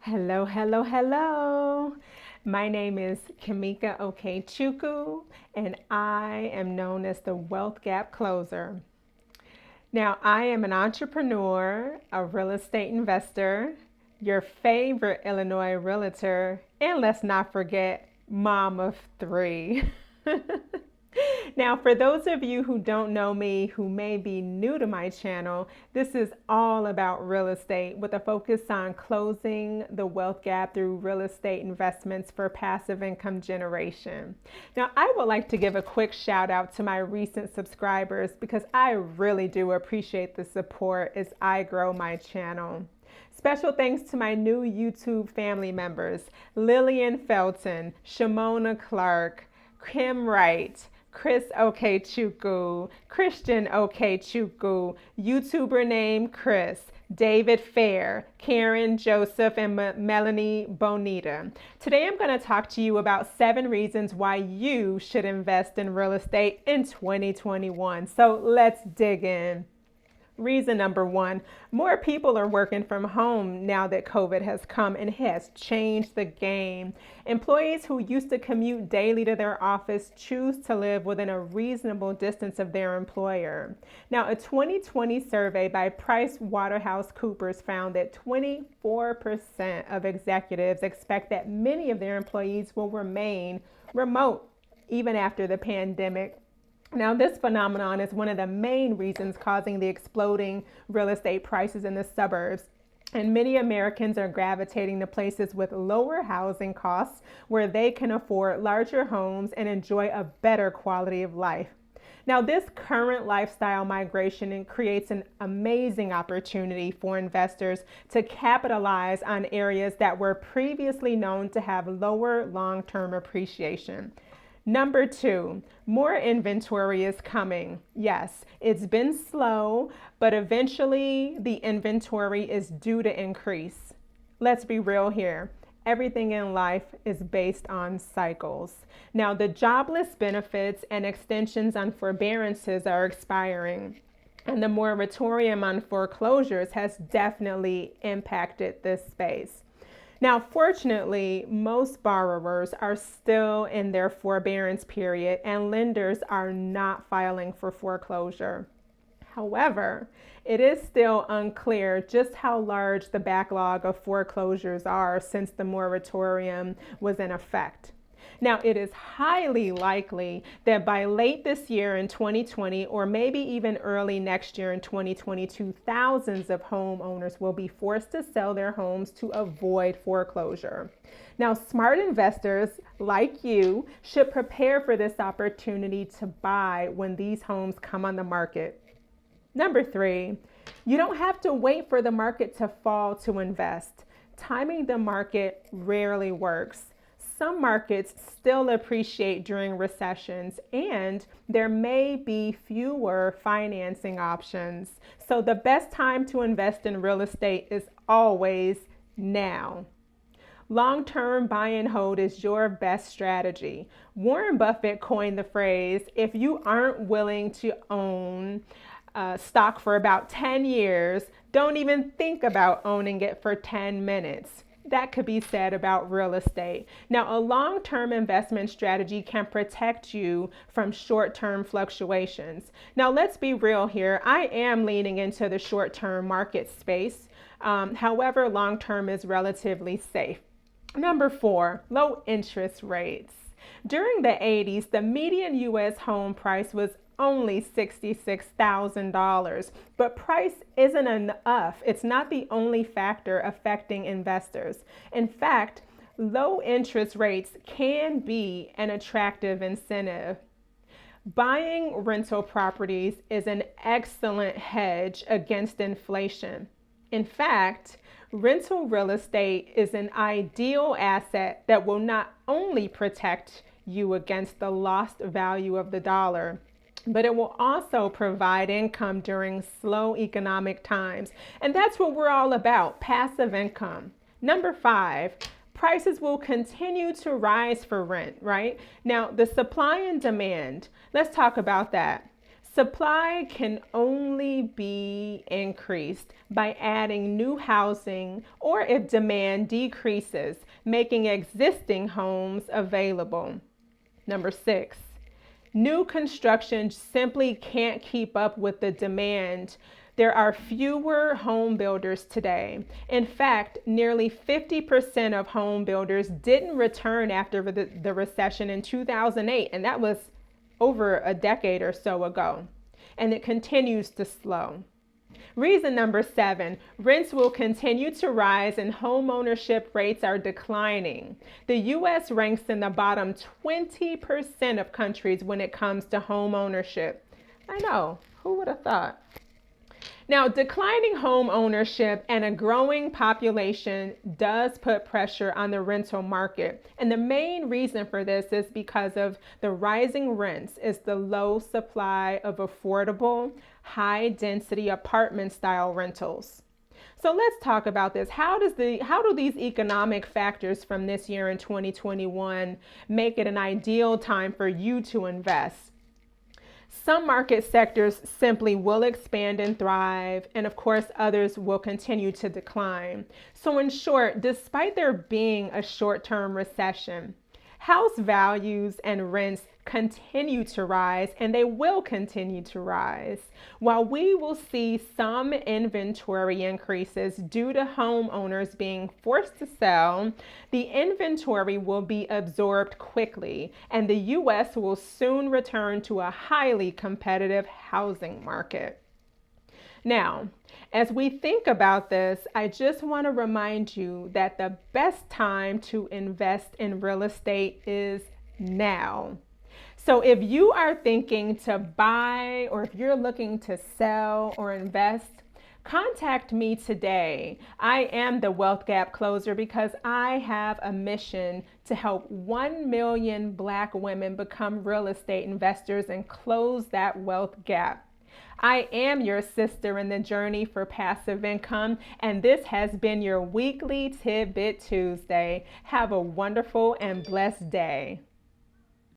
Hello, hello, hello. My name is Kamika Okechukwu, and I am known as the Wealth Gap Closer. Now, I am an entrepreneur, a real estate investor, your favorite Illinois realtor, and let's not forget, mom of three. Now, for those of you who don't know me, who may be new to my channel, this is all about real estate with a focus on closing the wealth gap through real estate investments for passive income generation. Now, I would like to give a quick shout out to my recent subscribers because I really do appreciate the support as I grow my channel. Special thanks to my new YouTube family members, Lillian Felton, Shimona Clark, Kim Wright, Chris Okechukwu, Christian Okechukwu, YouTuber named Chris, David Fair, Karen Joseph, and Melanie Bonita. Today I'm going to talk to you about 7 reasons why you should invest in real estate in 2021. So let's dig in. Reason number 1, more people are working from home now that COVID has come and has changed the game. Employees who used to commute daily to their office choose to live within a reasonable distance of their employer. Now, a 2020 survey by PricewaterhouseCoopers found that 24% of executives expect that many of their employees will remain remote even after the pandemic. Now, this phenomenon is one of the main reasons causing the exploding real estate prices in the suburbs. And many Americans are gravitating to places with lower housing costs where they can afford larger homes and enjoy a better quality of life. Now, this current lifestyle migration creates an amazing opportunity for investors to capitalize on areas that were previously known to have lower long-term appreciation. Number 2, more inventory is coming. Yes, it's been slow, but eventually the inventory is due to increase. Let's be real here. Everything in life is based on cycles. Now, the jobless benefits and extensions on forbearances are expiring, and the moratorium on foreclosures has definitely impacted this space. Now, fortunately, most borrowers are still in their forbearance period and lenders are not filing for foreclosure. However, it is still unclear just how large the backlog of foreclosures are since the moratorium was in effect. Now, it is highly likely that by late this year in 2020, or maybe even early next year in 2022, thousands of homeowners will be forced to sell their homes to avoid foreclosure. Now, smart investors like you should prepare for this opportunity to buy when these homes come on the market. Number 3, you don't have to wait for the market to fall to invest. Timing the market rarely works. Some markets still appreciate during recessions, and there may be fewer financing options. So the best time to invest in real estate is always now. Long-term buy and hold is your best strategy. Warren Buffett coined the phrase, if you aren't willing to own stock for about 10 years, don't even think about owning it for 10 minutes. That could be said about real estate. Now, a long-term investment strategy can protect you from short-term fluctuations. Now, let's be real here. I am leaning into the short-term market space. However, long-term is relatively safe. Number 4, low interest rates. During the 80s, the median U.S. home price was only $66,000, but price isn't enough. It's not the only factor affecting investors. In fact, low interest rates can be an attractive incentive. Buying rental properties is an excellent hedge against inflation. In fact, rental real estate is an ideal asset that will not only protect you against the lost value of the dollar, but it will also provide income during slow economic times. And that's what we're all about, passive income. Number 5, prices will continue to rise for rent, right? Now, the supply and demand, let's talk about that. Supply can only be increased by adding new housing or if demand decreases, making existing homes available. Number 6, new construction simply can't keep up with the demand. There are fewer home builders today. In fact, nearly 50% of home builders didn't return after the recession in 2008, and that was over a decade or so ago. And it continues to slow. Reason number 7, rents will continue to rise and home ownership rates are declining. The U.S. ranks in the bottom 20% of countries when it comes to home ownership. I know, who would have thought? Now, declining home ownership and a growing population does put pressure on the rental market. And the main reason for this is because of the rising rents is the low supply of affordable, high density apartment style rentals. So let's talk about this. How do these economic factors from this year in 2021 make it an ideal time for you to invest? Some market sectors simply will expand and thrive, and of course, others will continue to decline. So, in short, despite there being a short term recession, house values and rents continue to rise, and they will continue to rise. While we will see some inventory increases due to homeowners being forced to sell, the inventory will be absorbed quickly, and the U.S. will soon return to a highly competitive housing market. Now, as we think about this, I just want to remind you that the best time to invest in real estate is now. So if you are thinking to buy or if you're looking to sell or invest, contact me today. I am the Wealth Gap Closer because I have a mission to help 1 million Black women become real estate investors and close that wealth gap. I am your sister in the journey for passive income, and this has been your weekly Tidbit Tuesday. Have a wonderful and blessed day.